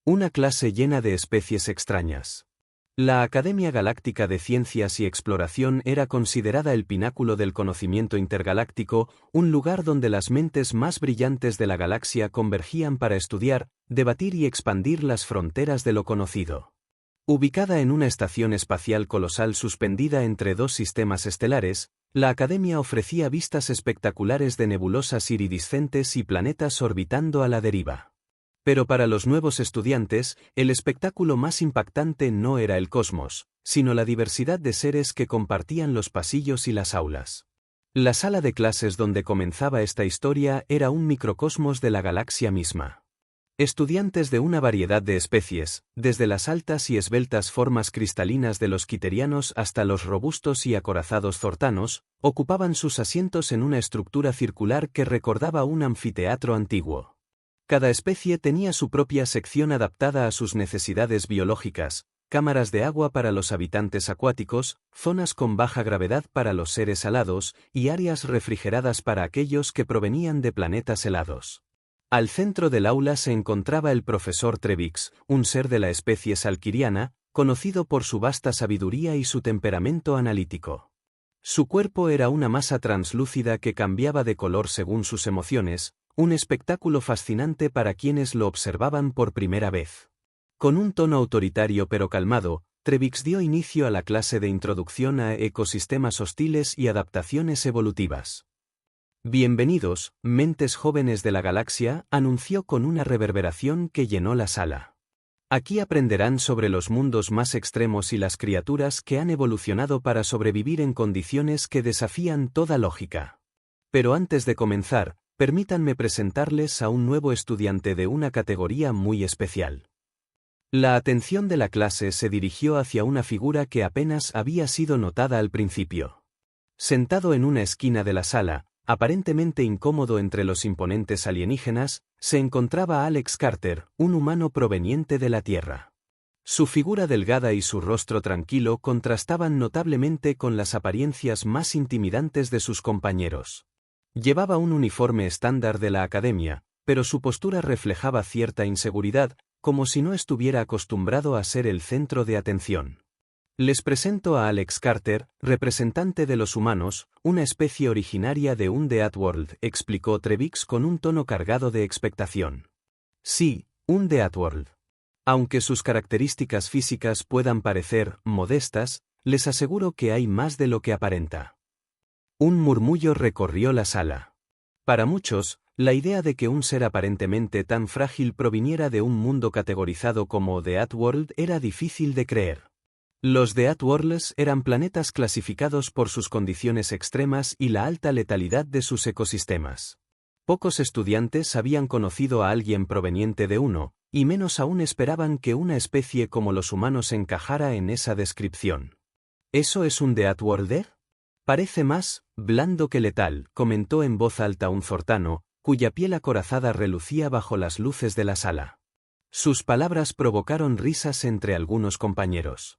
Una clase llena de especies extrañas. La Academia Galáctica de Ciencias y Exploración era considerada el pináculo del conocimiento intergaláctico, un lugar donde las mentes más brillantes de la galaxia convergían para estudiar, debatir y expandir las fronteras de lo conocido. Ubicada en una estación espacial colosal suspendida entre dos sistemas estelares, la Academia ofrecía vistas espectaculares de nebulosas iridiscentes y planetas orbitando a la deriva. Pero para los nuevos estudiantes, el espectáculo más impactante no era el cosmos, sino la diversidad de seres que compartían los pasillos y las aulas. La sala de clases donde comenzaba esta historia era un microcosmos de la galaxia misma. Estudiantes de una variedad de especies, desde las altas y esbeltas formas cristalinas de los quiterianos hasta los robustos y acorazados zortanos, ocupaban sus asientos en una estructura circular que recordaba un anfiteatro antiguo. Cada especie tenía su propia sección adaptada a sus necesidades biológicas, cámaras de agua para los habitantes acuáticos, zonas con baja gravedad para los seres alados y áreas refrigeradas para aquellos que provenían de planetas helados. Al centro del aula se encontraba el profesor Trevix, un ser de la especie salquiriana, conocido por su vasta sabiduría y su temperamento analítico. Su cuerpo era una masa translúcida que cambiaba de color según sus emociones, un espectáculo fascinante para quienes lo observaban por primera vez. Con un tono autoritario pero calmado, Trevix dio inicio a la clase de introducción a ecosistemas hostiles y adaptaciones evolutivas. Bienvenidos, mentes jóvenes de la galaxia, anunció con una reverberación que llenó la sala. Aquí aprenderán sobre los mundos más extremos y las criaturas que han evolucionado para sobrevivir en condiciones que desafían toda lógica. Pero antes de comenzar, permítanme presentarles a un nuevo estudiante de una categoría muy especial. La atención de la clase se dirigió hacia una figura que apenas había sido notada al principio. Sentado en una esquina de la sala, aparentemente incómodo entre los imponentes alienígenas, se encontraba Alex Carter, un humano proveniente de la Tierra. Su figura delgada y su rostro tranquilo contrastaban notablemente con las apariencias más intimidantes de sus compañeros. Llevaba un uniforme estándar de la academia, pero su postura reflejaba cierta inseguridad, como si no estuviera acostumbrado a ser el centro de atención. Les presento a Alex Carter, representante de los humanos, una especie originaria de Underworld, explicó Trevix con un tono cargado de expectación. Sí, Underworld. Aunque sus características físicas puedan parecer modestas, les aseguro que hay más de lo que aparenta. Un murmullo recorrió la sala. Para muchos, la idea de que un ser aparentemente tan frágil proviniera de un mundo categorizado como The Outworld era difícil de creer. Los The Outworlds eran planetas clasificados por sus condiciones extremas y la alta letalidad de sus ecosistemas. Pocos estudiantes habían conocido a alguien proveniente de uno, y menos aún esperaban que una especie como los humanos encajara en esa descripción. ¿Eso es un The Outworlder? Parece más blando que letal, comentó en voz alta un zortano, cuya piel acorazada relucía bajo las luces de la sala. Sus palabras provocaron risas entre algunos compañeros.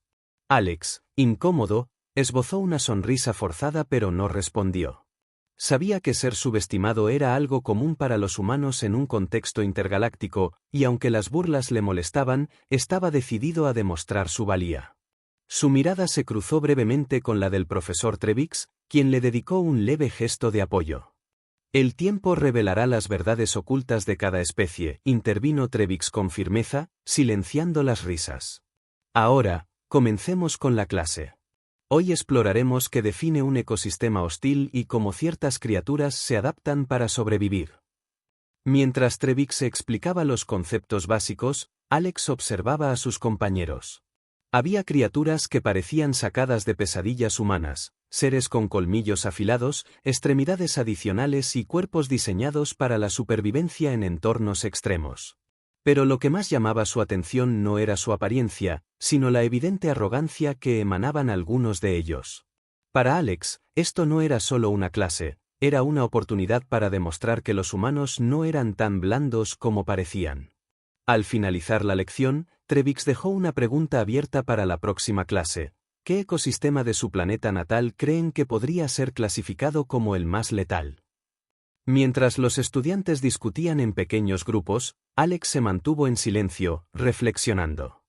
Alex, incómodo, esbozó una sonrisa forzada pero no respondió. Sabía que ser subestimado era algo común para los humanos en un contexto intergaláctico, y aunque las burlas le molestaban, estaba decidido a demostrar su valía. Su mirada se cruzó brevemente con la del profesor Trevix, quien le dedicó un leve gesto de apoyo. El tiempo revelará las verdades ocultas de cada especie, intervino Trevix con firmeza, silenciando las risas. Ahora, comencemos con la clase. Hoy exploraremos qué define un ecosistema hostil y cómo ciertas criaturas se adaptan para sobrevivir. Mientras Trevix explicaba los conceptos básicos, Alex observaba a sus compañeros. Había criaturas que parecían sacadas de pesadillas humanas, seres con colmillos afilados, extremidades adicionales y cuerpos diseñados para la supervivencia en entornos extremos. Pero lo que más llamaba su atención no era su apariencia, sino la evidente arrogancia que emanaban algunos de ellos. Para Alex, esto no era solo una clase, era una oportunidad para demostrar que los humanos no eran tan blandos como parecían. Al finalizar la lección, Trevix dejó una pregunta abierta para la próxima clase. ¿Qué ecosistema de su planeta natal creen que podría ser clasificado como el más letal? Mientras los estudiantes discutían en pequeños grupos, Alex se mantuvo en silencio, reflexionando.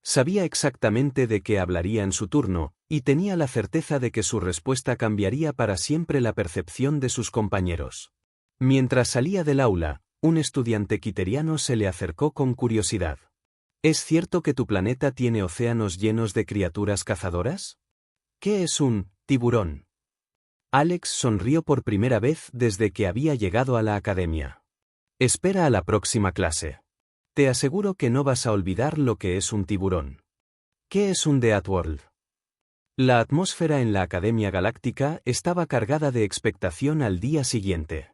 Sabía exactamente de qué hablaría en su turno, y tenía la certeza de que su respuesta cambiaría para siempre la percepción de sus compañeros. Mientras salía del aula, un estudiante quiteriano se le acercó con curiosidad. ¿Es cierto que tu planeta tiene océanos llenos de criaturas cazadoras? ¿Qué es un tiburón? Alex sonrió por primera vez desde que había llegado a la academia. Espera a la próxima clase. Te aseguro que no vas a olvidar lo que es un tiburón. ¿Qué es un Deathworld? La atmósfera en la Academia Galáctica estaba cargada de expectación al día siguiente.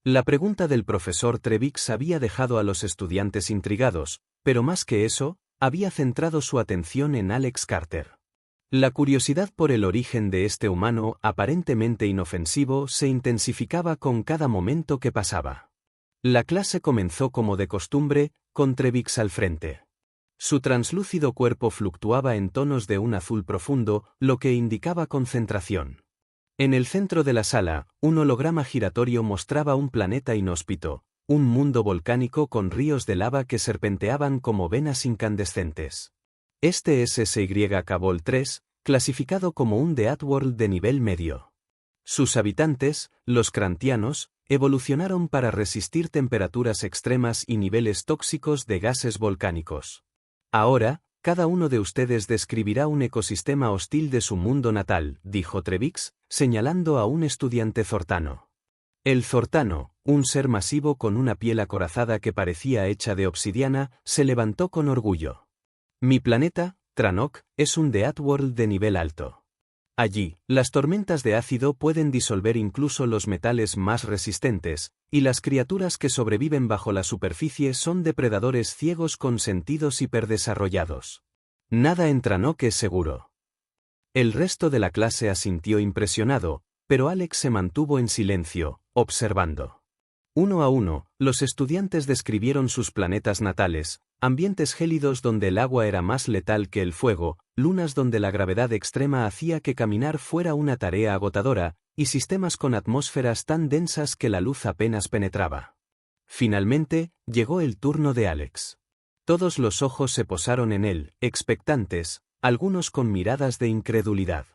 La pregunta del profesor Trevix había dejado a los estudiantes intrigados, pero más que eso, había centrado su atención en Alex Carter. La curiosidad por el origen de este humano aparentemente inofensivo se intensificaba con cada momento que pasaba. La clase comenzó como de costumbre, con Trevix al frente. Su translúcido cuerpo fluctuaba en tonos de un azul profundo, lo que indicaba concentración. En el centro de la sala, un holograma giratorio mostraba un planeta inhóspito, un mundo volcánico con ríos de lava que serpenteaban como venas incandescentes. Este es SY-Cabol 3, clasificado como un Deathworld de nivel medio. Sus habitantes, los crantianos, evolucionaron para resistir temperaturas extremas y niveles tóxicos de gases volcánicos. Ahora, cada uno de ustedes describirá un ecosistema hostil de su mundo natal, dijo Trevix, señalando a un estudiante zortano. El zortano, un ser masivo con una piel acorazada que parecía hecha de obsidiana, se levantó con orgullo. Mi planeta, Tranok, es un Deathworld de nivel alto. Allí, las tormentas de ácido pueden disolver incluso los metales más resistentes, y las criaturas que sobreviven bajo la superficie son depredadores ciegos con sentidos hiperdesarrollados. Nada en Tranok es seguro. El resto de la clase asintió impresionado, pero Alex se mantuvo en silencio, observando. Uno a uno, los estudiantes describieron sus planetas natales, ambientes gélidos donde el agua era más letal que el fuego, lunas donde la gravedad extrema hacía que caminar fuera una tarea agotadora, y sistemas con atmósferas tan densas que la luz apenas penetraba. Finalmente, llegó el turno de Alex. Todos los ojos se posaron en él, expectantes, algunos con miradas de incredulidad.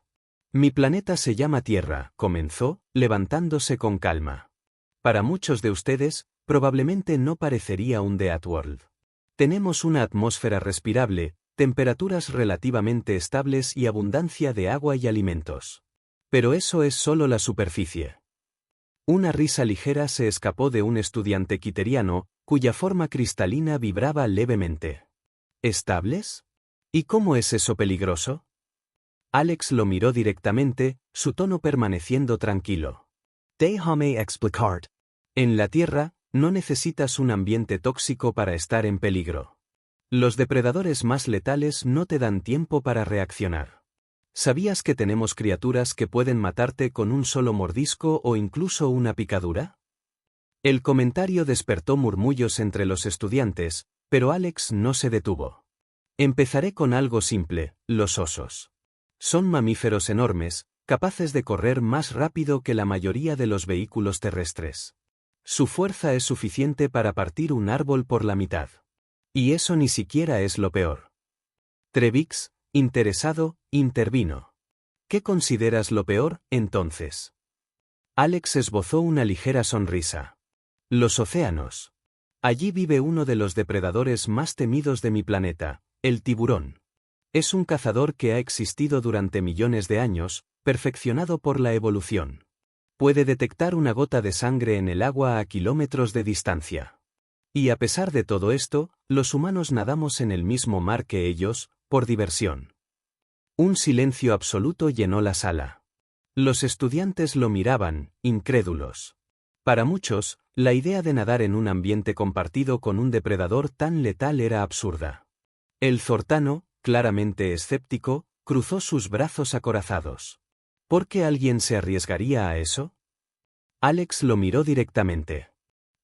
Mi planeta se llama Tierra, comenzó, levantándose con calma. Para muchos de ustedes, probablemente no parecería un Deathworld. Tenemos una atmósfera respirable, temperaturas relativamente estables y abundancia de agua y alimentos. Pero eso es solo la superficie. Una risa ligera se escapó de un estudiante quiteriano, cuya forma cristalina vibraba levemente. ¿Estables? ¿Y cómo es eso peligroso? Alex lo miró directamente, su tono permaneciendo tranquilo. Déjame explicar. En la Tierra, no necesitas un ambiente tóxico para estar en peligro. Los depredadores más letales no te dan tiempo para reaccionar. ¿Sabías que tenemos criaturas que pueden matarte con un solo mordisco o incluso una picadura? El comentario despertó murmullos entre los estudiantes, pero Alex no se detuvo. Empezaré con algo simple, los osos. Son mamíferos enormes, capaces de correr más rápido que la mayoría de los vehículos terrestres. Su fuerza es suficiente para partir un árbol por la mitad. Y eso ni siquiera es lo peor. Trevix, interesado, intervino. ¿Qué consideras lo peor, entonces? Alex esbozó una ligera sonrisa. Los océanos. Allí vive uno de los depredadores más temidos de mi planeta, el tiburón. Es un cazador que ha existido durante millones de años, perfeccionado por la evolución. Puede detectar una gota de sangre en el agua a kilómetros de distancia. Y a pesar de todo esto, los humanos nadamos en el mismo mar que ellos, por diversión. Un silencio absoluto llenó la sala. Los estudiantes lo miraban, incrédulos. Para muchos, la idea de nadar en un ambiente compartido con un depredador tan letal era absurda. El zortano, claramente escéptico, cruzó sus brazos acorazados. ¿Por qué alguien se arriesgaría a eso? Alex lo miró directamente.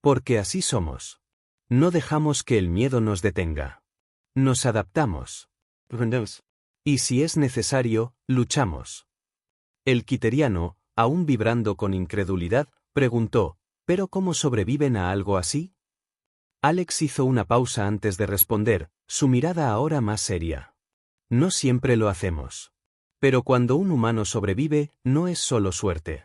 Porque así somos. No dejamos que el miedo nos detenga. Nos adaptamos. Y si es necesario, luchamos. El quiteriano, aún vibrando con incredulidad, preguntó, ¿Pero cómo sobreviven a algo así? Alex hizo una pausa antes de responder, su mirada ahora más seria. No siempre lo hacemos. Pero cuando un humano sobrevive, no es solo suerte.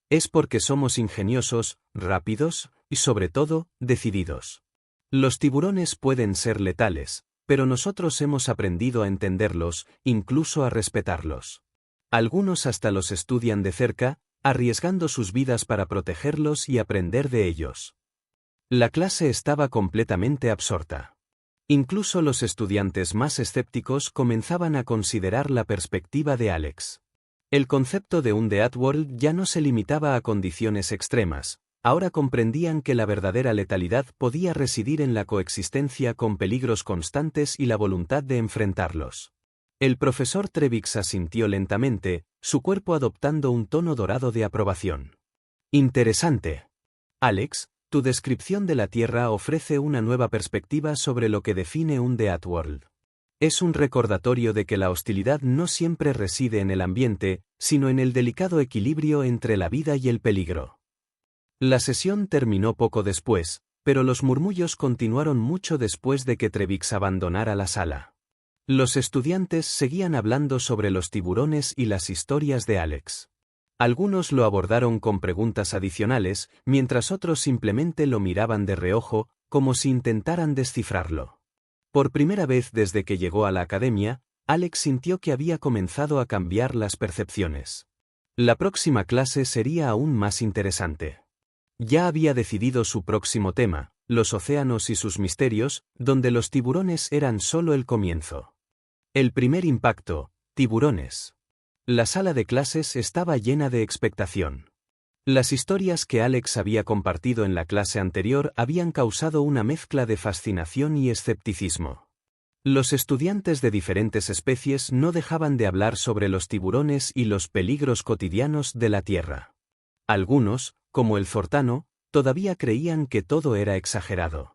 Es porque somos ingeniosos, rápidos y, sobre todo, decididos. Los tiburones pueden ser letales, pero nosotros hemos aprendido a entenderlos, incluso a respetarlos. Algunos hasta los estudian de cerca, arriesgando sus vidas para protegerlos y aprender de ellos. La clase estaba completamente absorta. Incluso los estudiantes más escépticos comenzaban a considerar la perspectiva de Alex. El concepto de un Dead World ya no se limitaba a condiciones extremas, ahora comprendían que la verdadera letalidad podía residir en la coexistencia con peligros constantes y la voluntad de enfrentarlos. El profesor Trevix asintió lentamente, su cuerpo adoptando un tono dorado de aprobación. Interesante. Alex, tu descripción de la Tierra ofrece una nueva perspectiva sobre lo que define un Dead World. Es un recordatorio de que la hostilidad no siempre reside en el ambiente, sino en el delicado equilibrio entre la vida y el peligro. La sesión terminó poco después, pero los murmullos continuaron mucho después de que Trevix abandonara la sala. Los estudiantes seguían hablando sobre los tiburones y las historias de Alex. Algunos lo abordaron con preguntas adicionales, mientras otros simplemente lo miraban de reojo, como si intentaran descifrarlo. Por primera vez desde que llegó a la academia, Alex sintió que había comenzado a cambiar las percepciones. La próxima clase sería aún más interesante. Ya había decidido su próximo tema, los océanos y sus misterios, donde los tiburones eran solo el comienzo. El primer impacto, tiburones. La sala de clases estaba llena de expectación. Las historias que Alex había compartido en la clase anterior habían causado una mezcla de fascinación y escepticismo. Los estudiantes de diferentes especies no dejaban de hablar sobre los tiburones y los peligros cotidianos de la Tierra. Algunos, como el Zortano, todavía creían que todo era exagerado.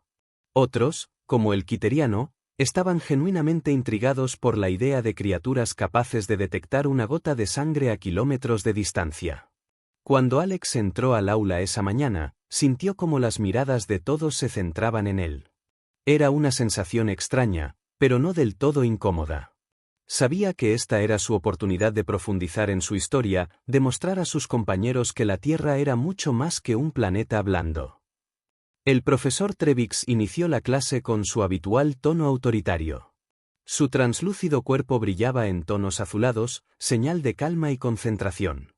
Otros, como el Quiteriano, estaban genuinamente intrigados por la idea de criaturas capaces de detectar una gota de sangre a kilómetros de distancia. Cuando Alex entró al aula esa mañana, sintió como las miradas de todos se centraban en él. Era una sensación extraña, pero no del todo incómoda. Sabía que esta era su oportunidad de profundizar en su historia, demostrar a sus compañeros que la Tierra era mucho más que un planeta blando. El profesor Trevix inició la clase con su habitual tono autoritario. Su translúcido cuerpo brillaba en tonos azulados, señal de calma y concentración.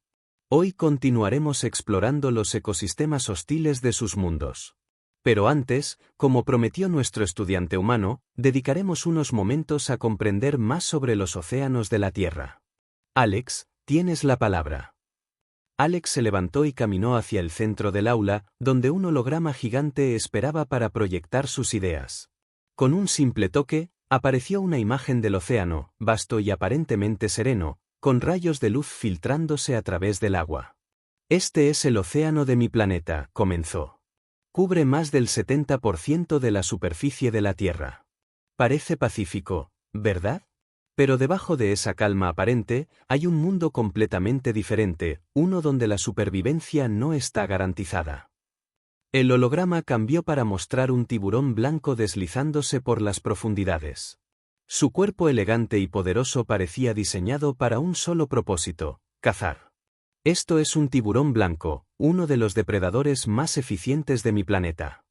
Hoy continuaremos explorando los ecosistemas hostiles de sus mundos. Pero antes, como prometió nuestro estudiante humano, dedicaremos unos momentos a comprender más sobre los océanos de la Tierra. Alex, tienes la palabra. Alex se levantó y caminó hacia el centro del aula, donde un holograma gigante esperaba para proyectar sus ideas. Con un simple toque, apareció una imagen del océano, vasto y aparentemente sereno, con rayos de luz filtrándose a través del agua. Este es el océano de mi planeta, comenzó. Cubre más del 70% de la superficie de la Tierra. Parece pacífico, ¿verdad? Pero debajo de esa calma aparente, hay un mundo completamente diferente, uno donde la supervivencia no está garantizada. El holograma cambió para mostrar un tiburón blanco deslizándose por las profundidades. Su cuerpo elegante y poderoso parecía diseñado para un solo propósito: cazar. Esto es un tiburón blanco, uno de los depredadores más eficientes de mi planeta.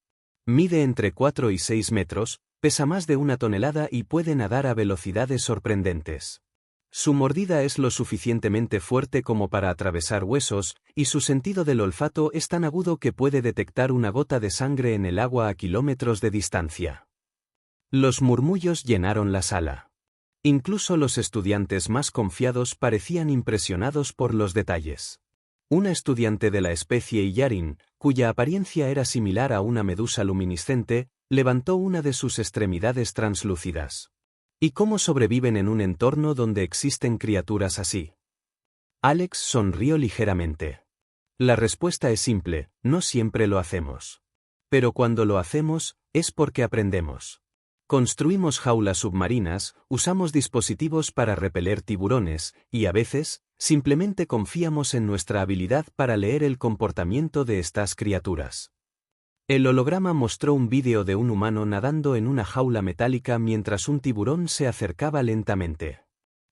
Mide entre 4 y 6 metros, pesa más de 1 tonelada y puede nadar a velocidades sorprendentes. Su mordida es lo suficientemente fuerte como para atravesar huesos, y su sentido del olfato es tan agudo que puede detectar una gota de sangre en el agua a kilómetros de distancia. Los murmullos llenaron la sala. Incluso los estudiantes más confiados parecían impresionados por los detalles. Una estudiante de la especie Yarin, cuya apariencia era similar a una medusa luminiscente, levantó una de sus extremidades translúcidas. ¿Y cómo sobreviven en un entorno donde existen criaturas así? Alex sonrió ligeramente. La respuesta es simple: no siempre lo hacemos. Pero cuando lo hacemos, es porque aprendemos. Construimos jaulas submarinas, usamos dispositivos para repeler tiburones, y a veces, simplemente confiamos en nuestra habilidad para leer el comportamiento de estas criaturas. El holograma mostró un vídeo de un humano nadando en una jaula metálica mientras un tiburón se acercaba lentamente.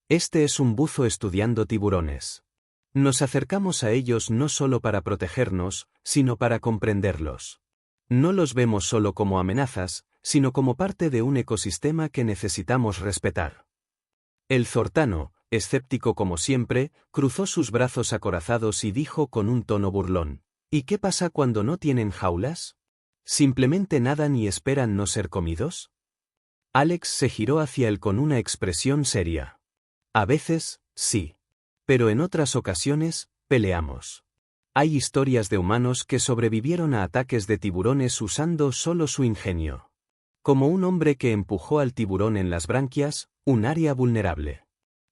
Este es un buzo estudiando tiburones. Nos acercamos a ellos no solo para protegernos, sino para comprenderlos. No los vemos solo como amenazas, sino como parte de un ecosistema que necesitamos respetar. El Zortano, escéptico como siempre, cruzó sus brazos acorazados y dijo con un tono burlón: ¿Y qué pasa cuando no tienen jaulas? ¿Simplemente nadan y esperan no ser comidos? Alex se giró hacia él con una expresión seria. A veces, sí. Pero en otras ocasiones, peleamos. Hay historias de humanos que sobrevivieron a ataques de tiburones usando solo su ingenio. Como un hombre que empujó al tiburón en las branquias, un área vulnerable.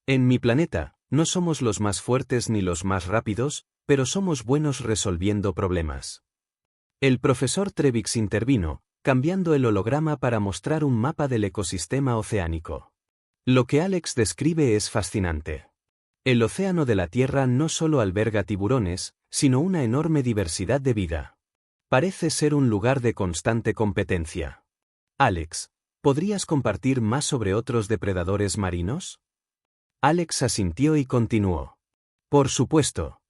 En mi planeta, no somos los más fuertes ni los más rápidos, pero somos buenos resolviendo problemas. El profesor Trevix intervino, cambiando el holograma para mostrar un mapa del ecosistema oceánico. Lo que Alex describe es fascinante. El océano de la Tierra no solo alberga tiburones, sino una enorme diversidad de vida. Parece ser un lugar de constante competencia. Alex, ¿podrías compartir más sobre otros depredadores marinos? Alex asintió y continuó. Por supuesto.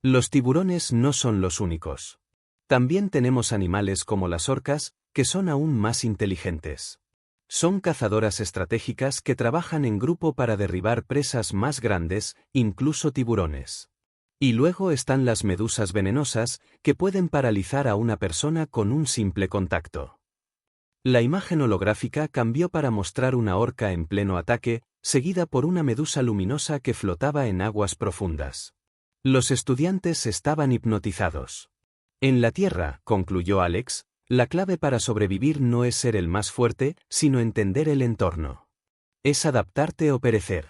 Los tiburones no son los únicos. También tenemos animales como las orcas, que son aún más inteligentes. Son cazadoras estratégicas que trabajan en grupo para derribar presas más grandes, incluso tiburones. Y luego están las medusas venenosas, que pueden paralizar a una persona con un simple contacto. La imagen holográfica cambió para mostrar una orca en pleno ataque, seguida por una medusa luminosa que flotaba en aguas profundas. Los estudiantes estaban hipnotizados. En la Tierra, concluyó Alex, la clave para sobrevivir no es ser el más fuerte, sino entender el entorno. Es adaptarte o perecer.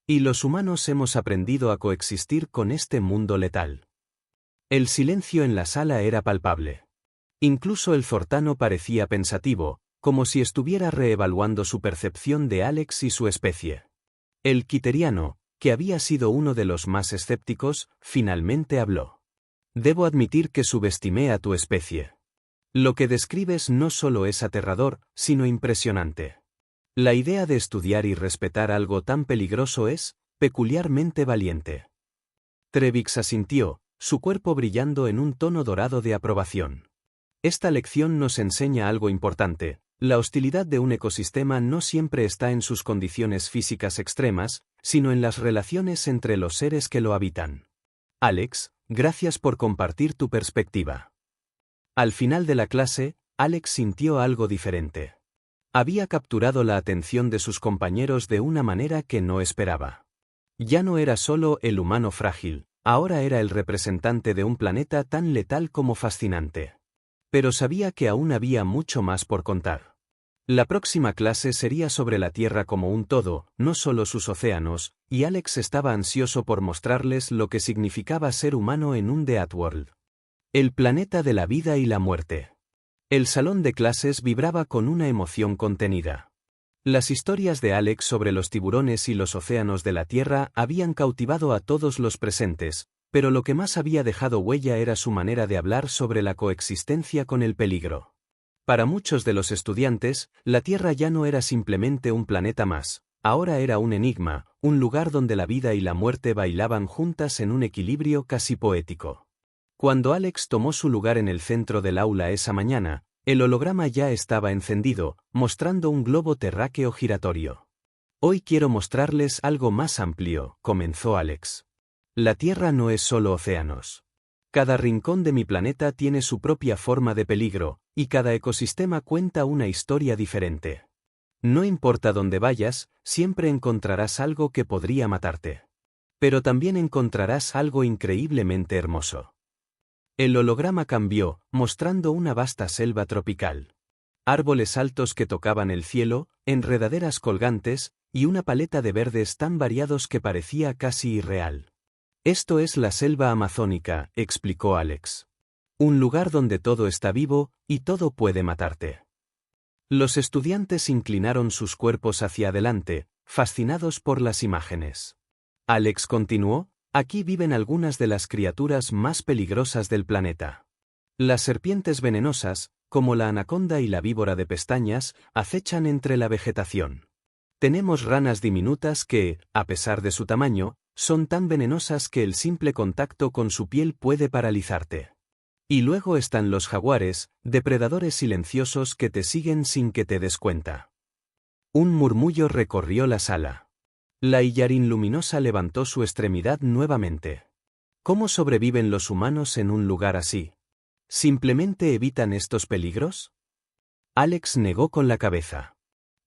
Y los humanos hemos aprendido a coexistir con este mundo letal. El silencio en la sala era palpable. Incluso el Zortano parecía pensativo, como si estuviera reevaluando su percepción de Alex y su especie. El quiteriano, que había sido uno de los más escépticos, finalmente habló. Debo admitir que subestimé a tu especie. Lo que describes no solo es aterrador, sino impresionante. La idea de estudiar y respetar algo tan peligroso es, peculiarmente valiente. Trevix asintió, su cuerpo brillando en un tono dorado de aprobación. Esta lección nos enseña algo importante: la hostilidad de un ecosistema no siempre está en sus condiciones físicas extremas, sino en las relaciones entre los seres que lo habitan. Alex, gracias por compartir tu perspectiva. Al final de la clase, Alex sintió algo diferente. Había capturado la atención de sus compañeros de una manera que no esperaba. Ya no era solo el humano frágil, ahora era el representante de un planeta tan letal como fascinante. Pero sabía que aún había mucho más por contar. La próxima clase sería sobre la Tierra como un todo, no solo sus océanos, y Alex estaba ansioso por mostrarles lo que significaba ser humano en un The Outworld. El planeta de la vida y la muerte. El salón de clases vibraba con una emoción contenida. Las historias de Alex sobre los tiburones y los océanos de la Tierra habían cautivado a todos los presentes, pero lo que más había dejado huella era su manera de hablar sobre la coexistencia con el peligro. Para muchos de los estudiantes, la Tierra ya no era simplemente un planeta más, ahora era un enigma, un lugar donde la vida y la muerte bailaban juntas en un equilibrio casi poético. Cuando Alex tomó su lugar en el centro del aula esa mañana, el holograma ya estaba encendido, mostrando un globo terráqueo giratorio. Hoy quiero mostrarles algo más amplio, comenzó Alex. La Tierra no es solo océanos. Cada rincón de mi planeta tiene su propia forma de peligro, y cada ecosistema cuenta una historia diferente. No importa dónde vayas, siempre encontrarás algo que podría matarte. Pero también encontrarás algo increíblemente hermoso. El holograma cambió, mostrando una vasta selva tropical. Árboles altos que tocaban el cielo, enredaderas colgantes, y una paleta de verdes tan variados que parecía casi irreal. Esto es la selva amazónica, explicó Alex. Un lugar donde todo está vivo, y todo puede matarte. Los estudiantes inclinaron sus cuerpos hacia adelante, fascinados por las imágenes. Alex continuó, Aquí viven algunas de las criaturas más peligrosas del planeta. Las serpientes venenosas, como la anaconda y la víbora de pestañas, acechan entre la vegetación. Tenemos ranas diminutas que, a pesar de su tamaño, son tan venenosas que el simple contacto con su piel puede paralizarte. Y luego están los jaguares, depredadores silenciosos que te siguen sin que te des cuenta. Un murmullo recorrió la sala. La Illarín luminosa levantó su extremidad nuevamente. ¿Cómo sobreviven los humanos en un lugar así? ¿Simplemente evitan estos peligros? Alex negó con la cabeza.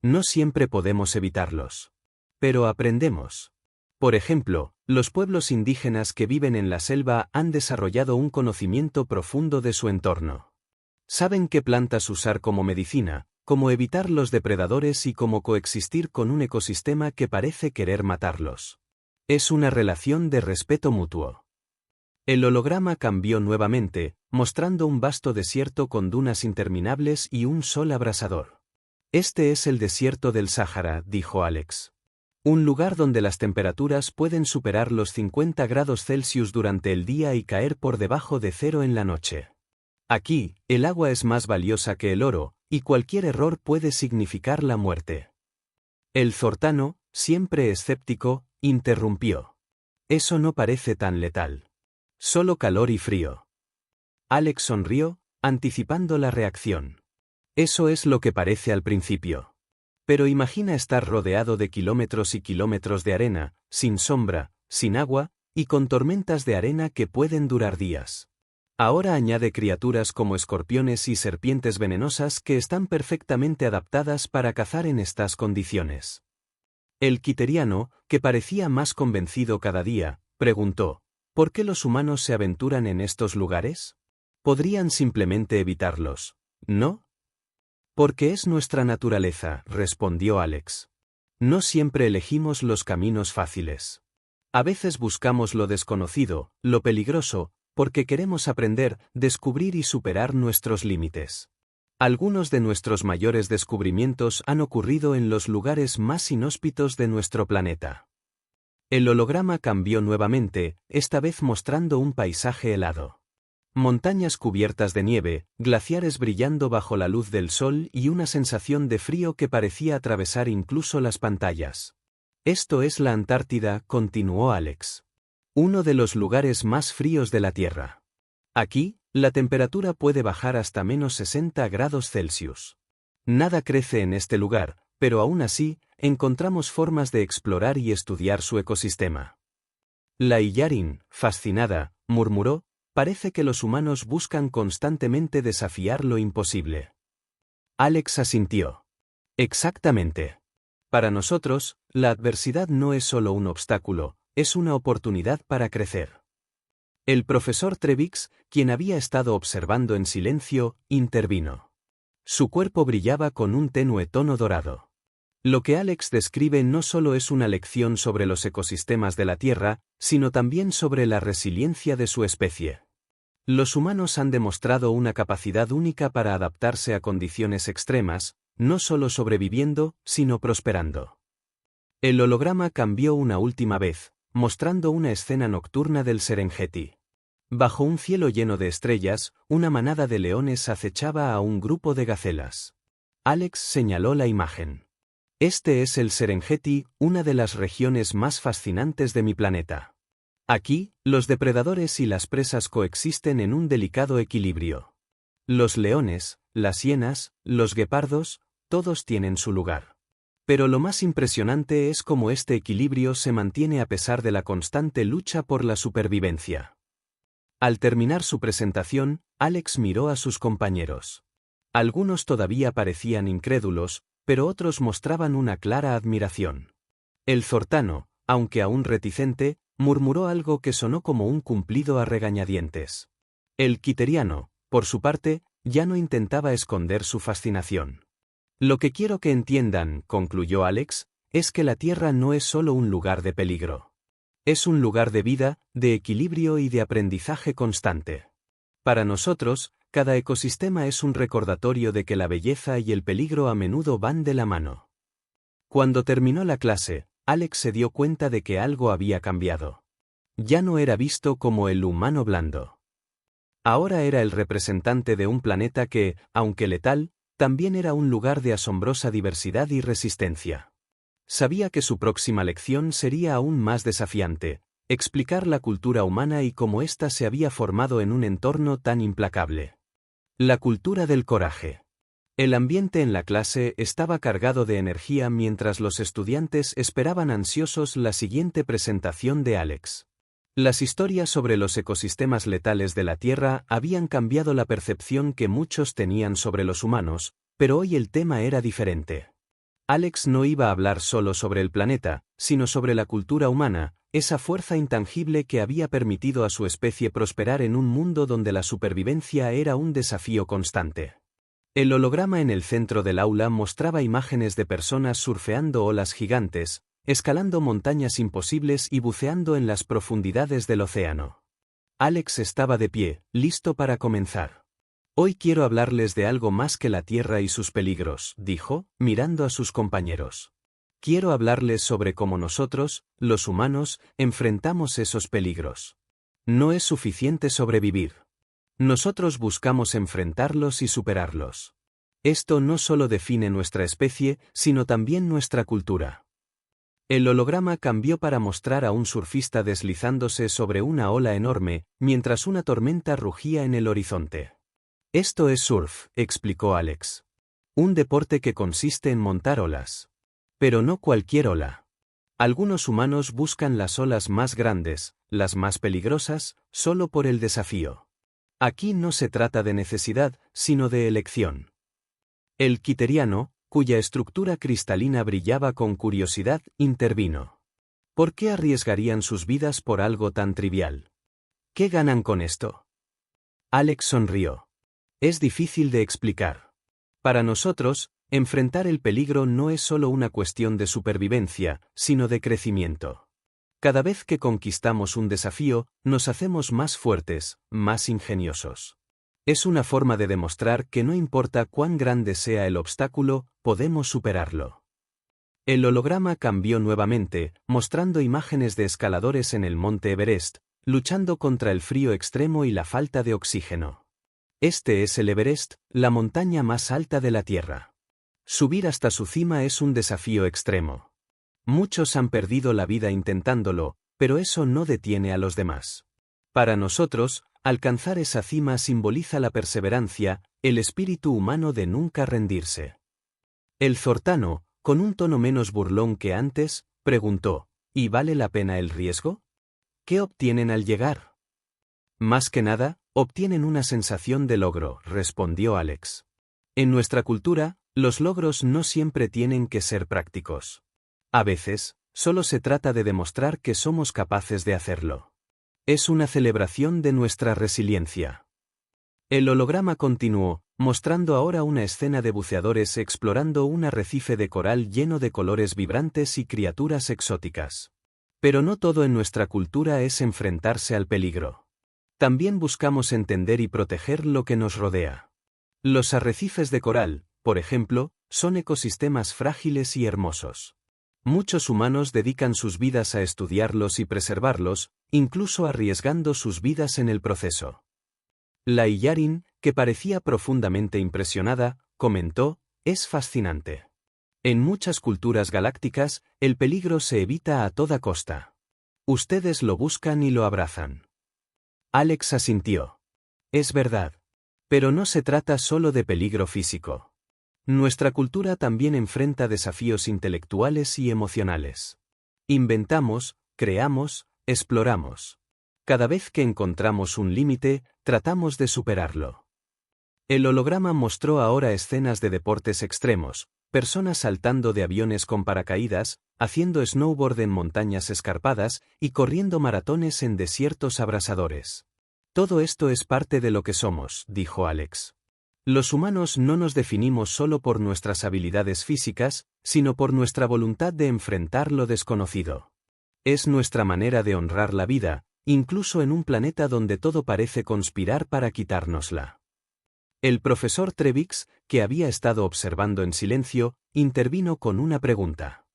No siempre podemos evitarlos. Pero aprendemos. Por ejemplo, los pueblos indígenas que viven en la selva han desarrollado un conocimiento profundo de su entorno. Saben qué plantas usar como medicina, cómo evitar los depredadores y cómo coexistir con un ecosistema que parece querer matarlos. Es una relación de respeto mutuo. El holograma cambió nuevamente, mostrando un vasto desierto con dunas interminables y un sol abrasador. Este es el desierto del Sáhara, dijo Alex. Un lugar donde las temperaturas pueden superar los 50 grados Celsius durante el día y caer por debajo de cero en la noche. Aquí, el agua es más valiosa que el oro, y cualquier error puede significar la muerte. El Zortano, siempre escéptico, interrumpió. Eso no parece tan letal. Solo calor y frío. Alex sonrió, anticipando la reacción. Eso es lo que parece al principio. Pero imagina estar rodeado de kilómetros y kilómetros de arena, sin sombra, sin agua, y con tormentas de arena que pueden durar días. Ahora añade criaturas como escorpiones y serpientes venenosas que están perfectamente adaptadas para cazar en estas condiciones. El quiteriano, que parecía más convencido cada día, preguntó, ¿por qué los humanos se aventuran en estos lugares? Podrían simplemente evitarlos, ¿no? Porque es nuestra naturaleza, respondió Alex. No siempre elegimos los caminos fáciles. A veces buscamos lo desconocido, lo peligroso, porque queremos aprender, descubrir y superar nuestros límites. Algunos de nuestros mayores descubrimientos han ocurrido en los lugares más inhóspitos de nuestro planeta. El holograma cambió nuevamente, esta vez mostrando un paisaje helado. Montañas cubiertas de nieve, glaciares brillando bajo la luz del sol y una sensación de frío que parecía atravesar incluso las pantallas. Esto es la Antártida, continuó Alex. Uno de los lugares más fríos de la Tierra. Aquí, la temperatura puede bajar hasta menos 60 grados Celsius. Nada crece en este lugar, pero aún así, encontramos formas de explorar y estudiar su ecosistema. La Illarín, fascinada, murmuró, parece que los humanos buscan constantemente desafiar lo imposible. Alex asintió. Exactamente. Para nosotros, la adversidad no es solo un obstáculo, es una oportunidad para crecer. El profesor Trevix, quien había estado observando en silencio, intervino. Su cuerpo brillaba con un tenue tono dorado. Lo que Alex describe no solo es una lección sobre los ecosistemas de la Tierra, sino también sobre la resiliencia de su especie. Los humanos han demostrado una capacidad única para adaptarse a condiciones extremas, no solo sobreviviendo, sino prosperando. El holograma cambió una última vez, mostrando una escena nocturna del Serengeti. Bajo un cielo lleno de estrellas, una manada de leones acechaba a un grupo de gacelas. Alex señaló la imagen. Este es el Serengeti, una de las regiones más fascinantes de mi planeta. Aquí, los depredadores y las presas coexisten en un delicado equilibrio. Los leones, las hienas, los guepardos, todos tienen su lugar. Pero lo más impresionante es cómo este equilibrio se mantiene a pesar de la constante lucha por la supervivencia. Al terminar su presentación, Alex miró a sus compañeros. Algunos todavía parecían incrédulos, pero otros mostraban una clara admiración. El Zortano, aunque aún reticente, murmuró algo que sonó como un cumplido a regañadientes. El quiteriano, por su parte, ya no intentaba esconder su fascinación. Lo que quiero que entiendan, concluyó Alex, es que la Tierra no es solo un lugar de peligro. Es un lugar de vida, de equilibrio y de aprendizaje constante. Para nosotros, cada ecosistema es un recordatorio de que la belleza y el peligro a menudo van de la mano. Cuando terminó la clase, Alex se dio cuenta de que algo había cambiado. Ya no era visto como el humano blando. Ahora era el representante de un planeta que, aunque letal, también era un lugar de asombrosa diversidad y resistencia. Sabía que su próxima lección sería aún más desafiante: explicar la cultura humana y cómo ésta se había formado en un entorno tan implacable. La cultura del coraje. El ambiente en la clase estaba cargado de energía mientras los estudiantes esperaban ansiosos la siguiente presentación de Alex. Las historias sobre los ecosistemas letales de la Tierra habían cambiado la percepción que muchos tenían sobre los humanos, pero hoy el tema era diferente. Alex no iba a hablar solo sobre el planeta, sino sobre la cultura humana, esa fuerza intangible que había permitido a su especie prosperar en un mundo donde la supervivencia era un desafío constante. El holograma en el centro del aula mostraba imágenes de personas surfeando olas gigantes, escalando montañas imposibles y buceando en las profundidades del océano. Alex estaba de pie, listo para comenzar. Hoy quiero hablarles de algo más que la Tierra y sus peligros, dijo, mirando a sus compañeros. Quiero hablarles sobre cómo nosotros, los humanos, enfrentamos esos peligros. No es suficiente sobrevivir. Nosotros buscamos enfrentarlos y superarlos. Esto no solo define nuestra especie, sino también nuestra cultura. El holograma cambió para mostrar a un surfista deslizándose sobre una ola enorme, mientras una tormenta rugía en el horizonte. Esto es surf, explicó Alex. Un deporte que consiste en montar olas. Pero no cualquier ola. Algunos humanos buscan las olas más grandes, las más peligrosas, solo por el desafío. Aquí no se trata de necesidad, sino de elección. El quiteriano, cuya estructura cristalina brillaba con curiosidad, intervino. ¿Por qué arriesgarían sus vidas por algo tan trivial? ¿Qué ganan con esto? Alex sonrió. Es difícil de explicar. Para nosotros, enfrentar el peligro no es solo una cuestión de supervivencia, sino de crecimiento. Cada vez que conquistamos un desafío, nos hacemos más fuertes, más ingeniosos. Es una forma de demostrar que no importa cuán grande sea el obstáculo, podemos superarlo. El holograma cambió nuevamente, mostrando imágenes de escaladores en el monte Everest, luchando contra el frío extremo y la falta de oxígeno. Este es el Everest, la montaña más alta de la Tierra. Subir hasta su cima es un desafío extremo. Muchos han perdido la vida intentándolo, pero eso no detiene a los demás. Para nosotros, alcanzar esa cima simboliza la perseverancia, el espíritu humano de nunca rendirse. El zortano, con un tono menos burlón que antes, preguntó: ¿y vale la pena el riesgo? ¿Qué obtienen al llegar? Más que nada, obtienen una sensación de logro, respondió Alex. En nuestra cultura, los logros no siempre tienen que ser prácticos. A veces, solo se trata de demostrar que somos capaces de hacerlo. Es una celebración de nuestra resiliencia. El holograma continuó, mostrando ahora una escena de buceadores explorando un arrecife de coral lleno de colores vibrantes y criaturas exóticas. Pero no todo en nuestra cultura es enfrentarse al peligro. También buscamos entender y proteger lo que nos rodea. Los arrecifes de coral, por ejemplo, son ecosistemas frágiles y hermosos. Muchos humanos dedican sus vidas a estudiarlos y preservarlos, incluso arriesgando sus vidas en el proceso. La Illarin, que parecía profundamente impresionada, comentó: es fascinante. En muchas culturas galácticas, el peligro se evita a toda costa. Ustedes lo buscan y lo abrazan. Alex asintió. Es verdad. Pero no se trata solo de peligro físico. Nuestra cultura también enfrenta desafíos intelectuales y emocionales. Inventamos, creamos, exploramos. Cada vez que encontramos un límite, tratamos de superarlo. El holograma mostró ahora escenas de deportes extremos, personas saltando de aviones con paracaídas, haciendo snowboard en montañas escarpadas y corriendo maratones en desiertos abrasadores. Todo esto es parte de lo que somos, dijo Alex. Los humanos no nos definimos solo por nuestras habilidades físicas, sino por nuestra voluntad de enfrentar lo desconocido. Es nuestra manera de honrar la vida, incluso en un planeta donde todo parece conspirar para quitárnosla. El profesor Trevix, que había estado observando en silencio, intervino con una pregunta.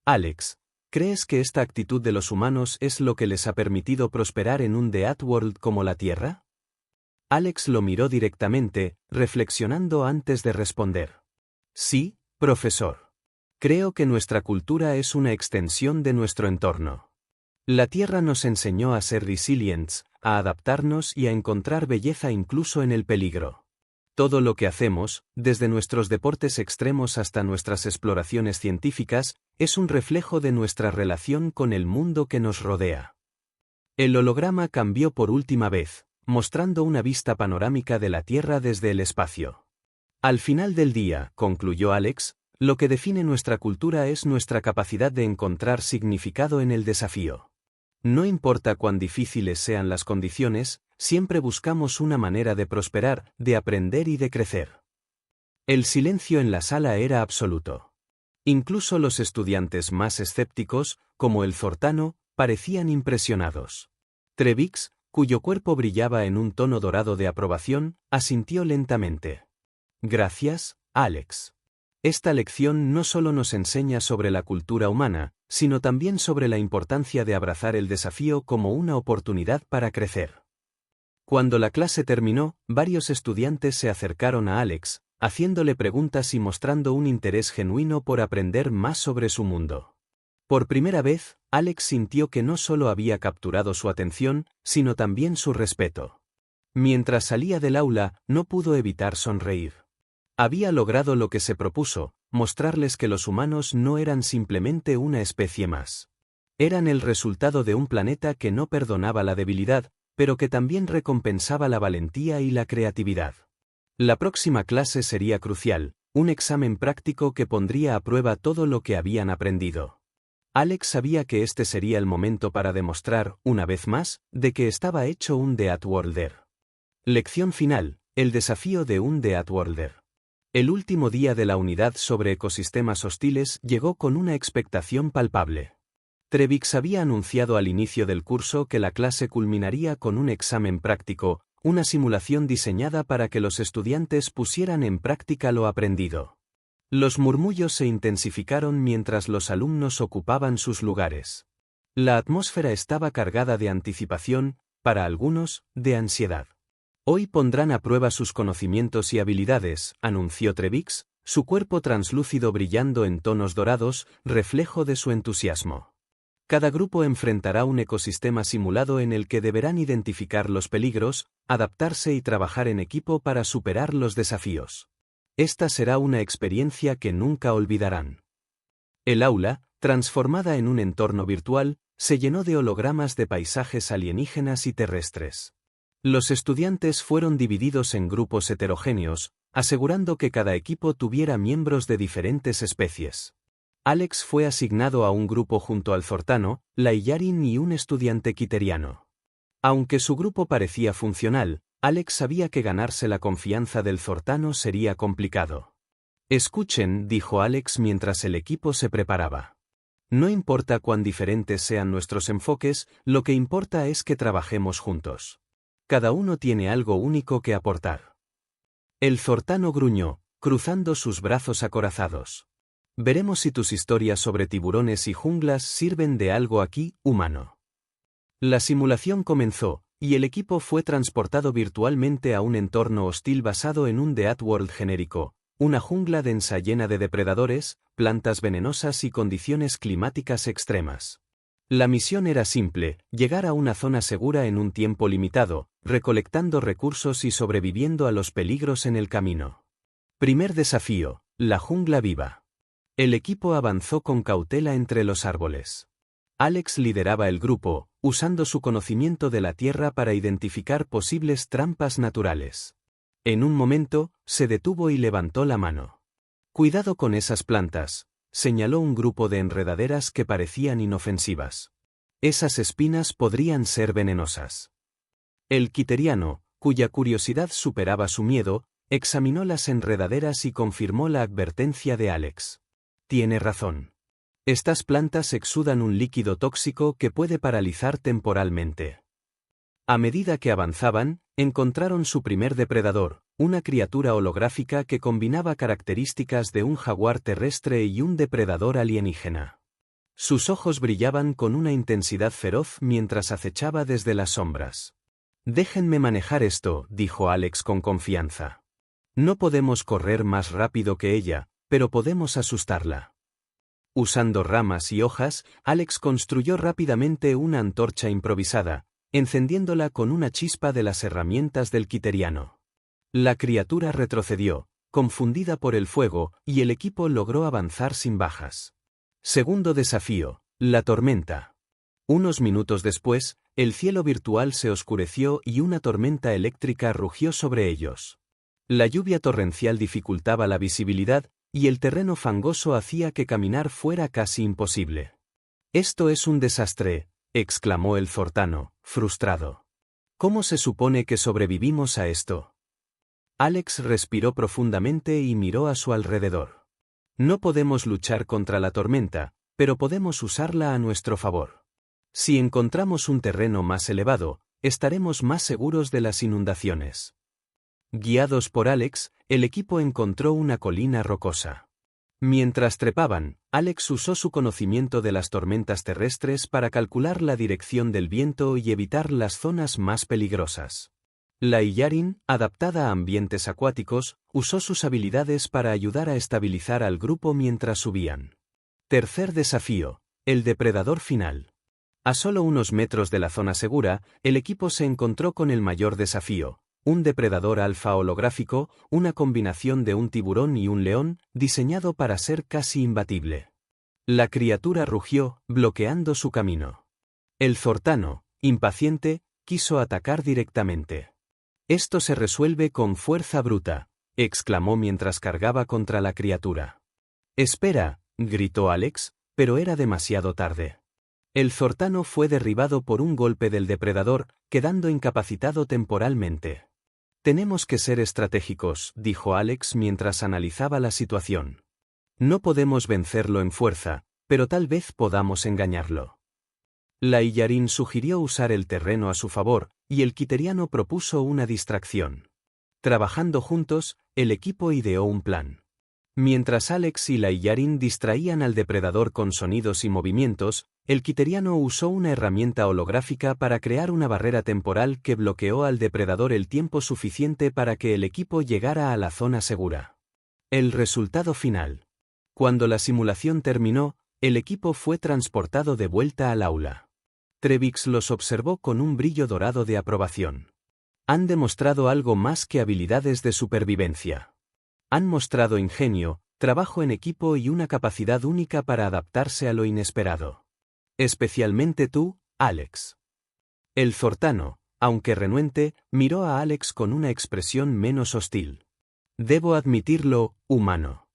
Alex, ¿Crees que esta actitud de los humanos es lo que les ha permitido prosperar en un The World como la Tierra? Alex lo miró directamente, reflexionando antes de responder. Sí, profesor. Creo que nuestra cultura es una extensión de nuestro entorno. La Tierra nos enseñó a ser resilientes, a adaptarnos y a encontrar belleza incluso en el peligro. Todo lo que hacemos, desde nuestros deportes extremos hasta nuestras exploraciones científicas, es un reflejo de nuestra relación con el mundo que nos rodea. El holograma cambió por última vez, mostrando una vista panorámica de la Tierra desde el espacio. Al final del día, concluyó Alex, lo que define nuestra cultura es nuestra capacidad de encontrar significado en el desafío. No importa cuán difíciles sean las condiciones, siempre buscamos una manera de prosperar, de aprender y de crecer. El silencio en la sala era absoluto. Incluso los estudiantes más escépticos, como el Zortano, parecían impresionados. Trevix, cuyo cuerpo brillaba en un tono dorado de aprobación, asintió lentamente. Gracias, Alex. Esta lección no solo nos enseña sobre la cultura humana, sino también sobre la importancia de abrazar el desafío como una oportunidad para crecer. Cuando la clase terminó, varios estudiantes se acercaron a Alex, haciéndole preguntas y mostrando un interés genuino por aprender más sobre su mundo. Por primera vez, Alex sintió que no solo había capturado su atención, sino también su respeto. Mientras salía del aula, no pudo evitar sonreír. Había logrado lo que se propuso, mostrarles que los humanos no eran simplemente una especie más. Eran el resultado de un planeta que no perdonaba la debilidad, pero que también recompensaba la valentía y la creatividad. La próxima clase sería crucial, un examen práctico que pondría a prueba todo lo que habían aprendido. Alex sabía que este sería el momento para demostrar, una vez más, de que estaba hecho un The Worlder. Lección final, el desafío de un The Worlder. El último día de la unidad sobre ecosistemas hostiles llegó con una expectación palpable. Trevix había anunciado al inicio del curso que la clase culminaría con un examen práctico, una simulación diseñada para que los estudiantes pusieran en práctica lo aprendido. Los murmullos se intensificaron mientras los alumnos ocupaban sus lugares. La atmósfera estaba cargada de anticipación, para algunos, de ansiedad. Hoy pondrán a prueba sus conocimientos y habilidades, anunció Trevix, su cuerpo translúcido brillando en tonos dorados, reflejo de su entusiasmo. Cada grupo enfrentará un ecosistema simulado en el que deberán identificar los peligros, adaptarse y trabajar en equipo para superar los desafíos. Esta será una experiencia que nunca olvidarán. El aula, transformada en un entorno virtual, se llenó de hologramas de paisajes alienígenas y terrestres. Los estudiantes fueron divididos en grupos heterogéneos, asegurando que cada equipo tuviera miembros de diferentes especies. Alex fue asignado a un grupo junto al Zortano, la Illarin y un estudiante quiteriano. Aunque su grupo parecía funcional, Alex sabía que ganarse la confianza del Zortano sería complicado. Escuchen, dijo Alex mientras el equipo se preparaba. No importa cuán diferentes sean nuestros enfoques, lo que importa es que trabajemos juntos. Cada uno tiene algo único que aportar. El Zortano gruñó, cruzando sus brazos acorazados. Veremos si tus historias sobre tiburones y junglas sirven de algo aquí, humano. La simulación comenzó, y el equipo fue transportado virtualmente a un entorno hostil basado en un The World genérico, una jungla densa llena de depredadores, plantas venenosas y condiciones climáticas extremas. La misión era simple, llegar a una zona segura en un tiempo limitado, recolectando recursos y sobreviviendo a los peligros en el camino. Primer desafío, la jungla viva. El equipo avanzó con cautela entre los árboles. Alex lideraba el grupo, usando su conocimiento de la tierra para identificar posibles trampas naturales. En un momento, se detuvo y levantó la mano. Cuidado con esas plantas, señaló un grupo de enredaderas que parecían inofensivas. Esas espinas podrían ser venenosas. El quiteriano, cuya curiosidad superaba su miedo, examinó las enredaderas y confirmó la advertencia de Alex. Tiene razón. Estas plantas exudan un líquido tóxico que puede paralizar temporalmente. A medida que avanzaban, encontraron su primer depredador, una criatura holográfica que combinaba características de un jaguar terrestre y un depredador alienígena. Sus ojos brillaban con una intensidad feroz mientras acechaba desde las sombras. «Déjenme manejar esto», dijo Alex con confianza. «No podemos correr más rápido que ella, pero podemos asustarla». Usando ramas y hojas, Alex construyó rápidamente una antorcha improvisada, encendiéndola con una chispa de las herramientas del quiteriano. La criatura retrocedió, confundida por el fuego, y el equipo logró avanzar sin bajas. Segundo desafío: la tormenta. Unos minutos después, el cielo virtual se oscureció y una tormenta eléctrica rugió sobre ellos. La lluvia torrencial dificultaba la visibilidad, y el terreno fangoso hacía que caminar fuera casi imposible. «Esto es un desastre», exclamó el Zortano, frustrado. «¿Cómo se supone que sobrevivimos a esto?» Alex respiró profundamente y miró a su alrededor. «No podemos luchar contra la tormenta, pero podemos usarla a nuestro favor. Si encontramos un terreno más elevado, estaremos más seguros de las inundaciones». Guiados por Alex, el equipo encontró una colina rocosa. Mientras trepaban, Alex usó su conocimiento de las tormentas terrestres para calcular la dirección del viento y evitar las zonas más peligrosas. La Illarin, adaptada a ambientes acuáticos, usó sus habilidades para ayudar a estabilizar al grupo mientras subían. Tercer desafío: el depredador final. A solo unos metros de la zona segura, el equipo se encontró con el mayor desafío: un depredador alfa holográfico, una combinación de un tiburón y un león, diseñado para ser casi imbatible. La criatura rugió, bloqueando su camino. El Zortano, impaciente, quiso atacar directamente. «Esto se resuelve con fuerza bruta», exclamó mientras cargaba contra la criatura. «Espera», gritó Alex, pero era demasiado tarde. El Zortano fue derribado por un golpe del depredador, quedando incapacitado temporalmente. «Tenemos que ser estratégicos», dijo Alex mientras analizaba la situación. «No podemos vencerlo en fuerza, pero tal vez podamos engañarlo». La Illarin sugirió usar el terreno a su favor, y el quiteriano propuso una distracción. Trabajando juntos, el equipo ideó un plan. Mientras Alex y la Illarin distraían al depredador con sonidos y movimientos, el quiteriano usó una herramienta holográfica para crear una barrera temporal que bloqueó al depredador el tiempo suficiente para que el equipo llegara a la zona segura. El resultado final. Cuando la simulación terminó, el equipo fue transportado de vuelta al aula. Trevix los observó con un brillo dorado de aprobación. «Han demostrado algo más que habilidades de supervivencia. Han mostrado ingenio, trabajo en equipo y una capacidad única para adaptarse a lo inesperado. Especialmente tú, Alex». El Zortano, aunque renuente, miró a Alex con una expresión menos hostil. «Debo admitirlo, humano.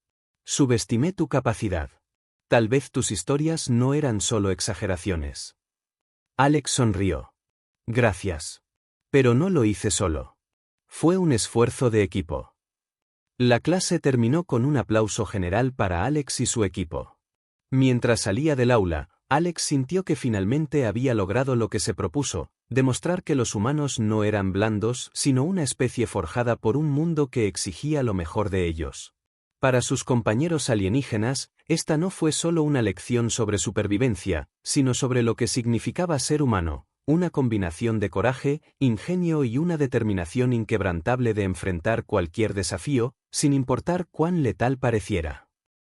Subestimé tu capacidad. Tal vez tus historias no eran solo exageraciones». Alex sonrió. «Gracias. Pero no lo hice solo. Fue un esfuerzo de equipo». La clase terminó con un aplauso general para Alex y su equipo. Mientras salía del aula, Alex sintió que finalmente había logrado lo que se propuso: demostrar que los humanos no eran blandos, sino una especie forjada por un mundo que exigía lo mejor de ellos. Para sus compañeros alienígenas, esta no fue solo una lección sobre supervivencia, sino sobre lo que significaba ser humano, una combinación de coraje, ingenio y una determinación inquebrantable de enfrentar cualquier desafío, sin importar cuán letal pareciera.